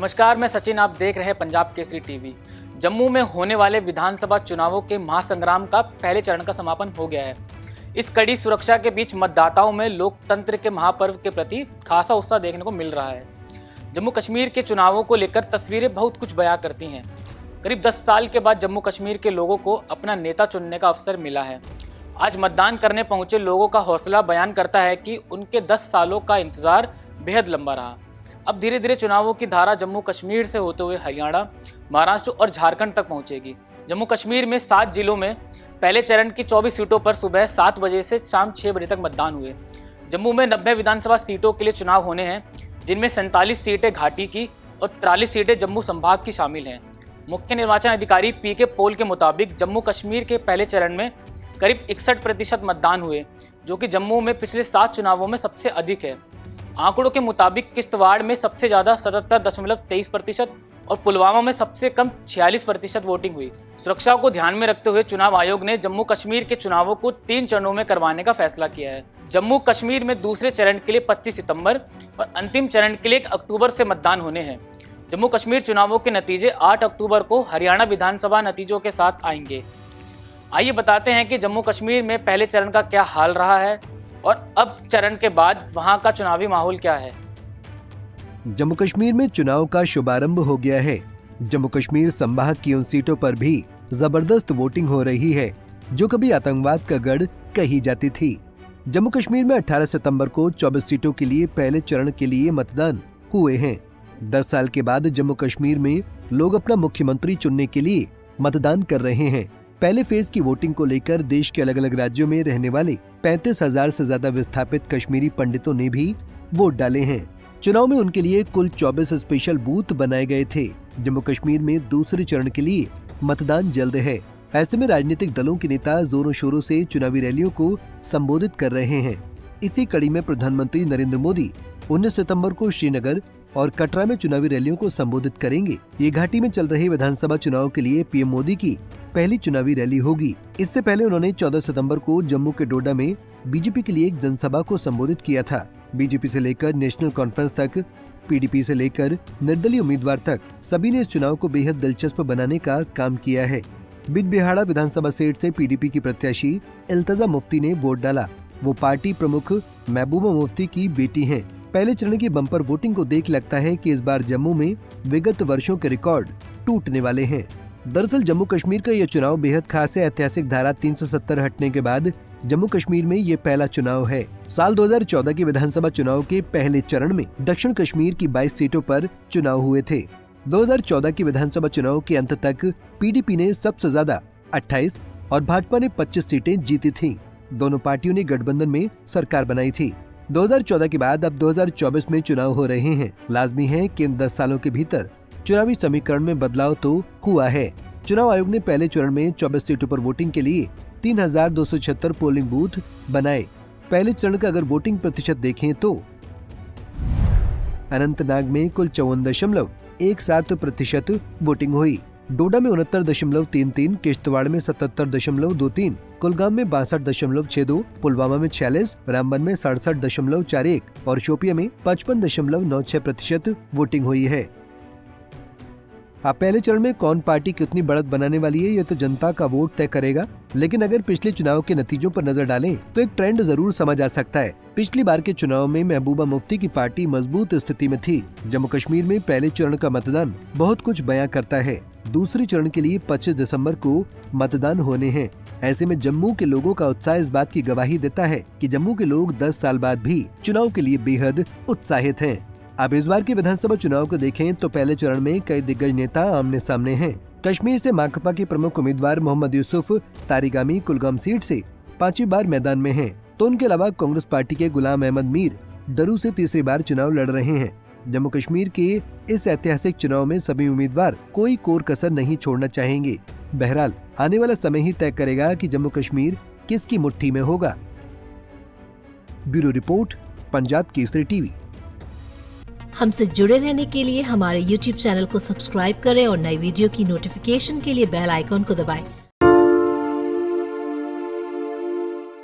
नमस्कार, मैं सचिन। आप देख रहे हैं पंजाब केसरी टीवी। जम्मू में होने वाले विधानसभा चुनावों के महासंग्राम का पहले चरण का समापन हो गया है। इस कड़ी सुरक्षा के बीच मतदाताओं में लोकतंत्र के महापर्व के प्रति खासा उत्साह देखने को मिल रहा है। जम्मू कश्मीर के चुनावों को लेकर तस्वीरें बहुत कुछ बयां करती हैं। करीब 10 साल के बाद जम्मू कश्मीर के लोगों को अपना नेता चुनने का अवसर मिला है। आज मतदान करने पहुंचे लोगों का हौसला बयान करता है कि उनके 10 सालों का इंतजार बेहद लंबा रहा। अब धीरे धीरे चुनावों की धारा जम्मू कश्मीर से होते हुए हरियाणा, महाराष्ट्र और झारखंड तक पहुंचेगी। जम्मू कश्मीर में 7 जिलों में पहले चरण की 24 सीटों पर सुबह 7 बजे से शाम 6 बजे तक मतदान हुए। जम्मू में 90 विधानसभा सीटों के लिए चुनाव होने हैं, जिनमें 47 सीटें घाटी की और 43 सीटें जम्मू संभाग की शामिल हैं। मुख्य निर्वाचन अधिकारी पीके पॉल के मुताबिक जम्मू कश्मीर के पहले चरण में करीब 61% मतदान हुए, जो कि जम्मू में पिछले 7 चुनावों में सबसे अधिक है। आंकड़ों के मुताबिक किश्तवाड़ में सबसे ज़्यादा 77.23% और पुलवामा में सबसे कम 46% वोटिंग हुई। सुरक्षा को ध्यान में रखते हुए चुनाव आयोग ने जम्मू कश्मीर के चुनावों को 3 चरणों में करवाने का फैसला किया है। जम्मू कश्मीर में दूसरे चरण के लिए 25 सितंबर और अंतिम चरण के लिए 1 अक्टूबर से मतदान होने हैं। जम्मू कश्मीर चुनावों के नतीजे 8 अक्टूबर को हरियाणा विधानसभा नतीजों के साथ आएंगे। आइए बताते हैं कि जम्मू कश्मीर में पहले चरण का क्या हाल रहा है और अब चरण के बाद वहां का चुनावी माहौल क्या है। जम्मू कश्मीर में चुनाव का शुभारंभ हो गया है। जम्मू कश्मीर संभाग की उन सीटों पर भी जबरदस्त वोटिंग हो रही है जो कभी आतंकवाद का गढ़ कही जाती थी। जम्मू कश्मीर में 18 सितंबर को 24 सीटों के लिए पहले चरण के लिए मतदान हुए हैं। 10 साल के बाद जम्मू कश्मीर में लोग अपना मुख्यमंत्री चुनने के लिए मतदान कर रहे हैं। पहले फेज की वोटिंग को लेकर देश के अलग अलग राज्यों में रहने वाले 35,000 से ज्यादा विस्थापित कश्मीरी पंडितों ने भी वोट डाले हैं। चुनाव में उनके लिए कुल 24 स्पेशल बूथ बनाए गए थे। जम्मू कश्मीर में दूसरे चरण के लिए मतदान जल्द है। ऐसे में राजनीतिक दलों के नेता जोरों शोरों से चुनावी रैलियों को संबोधित कर रहे हैं। इसी कड़ी में प्रधानमंत्री नरेंद्र मोदी 19 सितंबर को श्रीनगर और कटरा में चुनावी रैलियों को संबोधित करेंगे। ये घाटी में चल रहे विधानसभा चुनाव के लिए पीएम मोदी की पहली चुनावी रैली होगी। इससे पहले उन्होंने 14 सितंबर को जम्मू के डोडा में बीजेपी के लिए एक जनसभा को संबोधित किया था। बीजेपी से लेकर नेशनल कॉन्फ्रेंस तक, पीडीपी से लेकर निर्दलीय उम्मीदवार तक सभी ने इस चुनाव को बेहद दिलचस्प बनाने का काम किया है। बिजबिहाड़ा विधानसभा सीट से पीडीपी की प्रत्याशी इल्तजा मुफ्ती ने वोट डाला। वो पार्टी प्रमुख महबूबा मुफ्ती की बेटी हैं। पहले चरण की बम्पर वोटिंग को देख लगता है कि इस बार जम्मू में विगत वर्षों के रिकॉर्ड टूटने वाले हैं। दरअसल जम्मू कश्मीर का यह चुनाव बेहद खास है। ऐतिहासिक धारा 370 हटने के बाद जम्मू कश्मीर में ये पहला चुनाव है। साल 2014 के विधानसभा चुनाव के पहले चरण में दक्षिण कश्मीर की 22 सीटों पर चुनाव हुए थे। 2014 के विधानसभा चुनाव के अंत तक पीडीपी ने सबसे ज्यादा 28 और भाजपा ने 25 सीटें जीती थीं। दोनों पार्टियों ने गठबंधन में सरकार बनाई थी। 2014 के बाद अब 2024 में चुनाव हो रहे हैं। लाजमी है कि इन 10 सालों के भीतर चुनावी समीकरण में बदलाव तो हुआ है। चुनाव आयोग ने पहले चरण में 24 सीटों पर वोटिंग के लिए 3,276 पोलिंग बूथ बनाए। पहले चरण का अगर वोटिंग प्रतिशत देखें तो अनंतनाग में कुल 54.17% वोटिंग हुई, डोडा में 69.33, किश्तवाड़ में 77.23, कुलगाम में 62.62, पुलवामा में 46, रामबन में 67.41 और शोपिया में 55.96% वोटिंग हुई है। अब पहले चरण में कौन पार्टी कितनी बढ़त बनाने वाली है, यह तो जनता का वोट तय करेगा। लेकिन अगर पिछले चुनाव के नतीजों पर नजर डालें तो एक ट्रेंड जरूर समझ आ सकता है। पिछली बार के चुनाव में महबूबा मुफ्ती की पार्टी मजबूत स्थिति में थी। जम्मू कश्मीर में पहले चरण का मतदान बहुत कुछ बयां करता है। दूसरे चरण के लिए 25 दिसंबर को मतदान होने हैं। ऐसे में जम्मू के लोगों का उत्साह इस बात की गवाही देता है कि जम्मू के लोग 10 साल बाद भी चुनाव के लिए बेहद उत्साहित हैं। अब इस बार के विधानसभा चुनाव को देखें तो पहले चरण में कई दिग्गज नेता आमने सामने हैं। कश्मीर से माकपा के प्रमुख उम्मीदवार मोहम्मद यूसुफ तारिगामी कुलगाम सीट से 5वीं बार मैदान में हैं, तो उनके अलावा कांग्रेस पार्टी के गुलाम अहमद मीर डरू से तीसरी बार चुनाव लड़ रहे हैं। जम्मू कश्मीर के इस ऐतिहासिक चुनाव में सभी उम्मीदवार कोई कोर कसर नहीं छोड़ना चाहेंगे। बहरहाल आने वाला समय ही तय करेगा कि जम्मू कश्मीर किसकी मुट्ठी में होगा। Bureau report, Punjab Kesari TV. हमसे जुड़े रहने के लिए हमारे YouTube चैनल को सब्सक्राइब करें और नई वीडियो की नोटिफिकेशन के लिए बेल आइकॉन को दबाएं।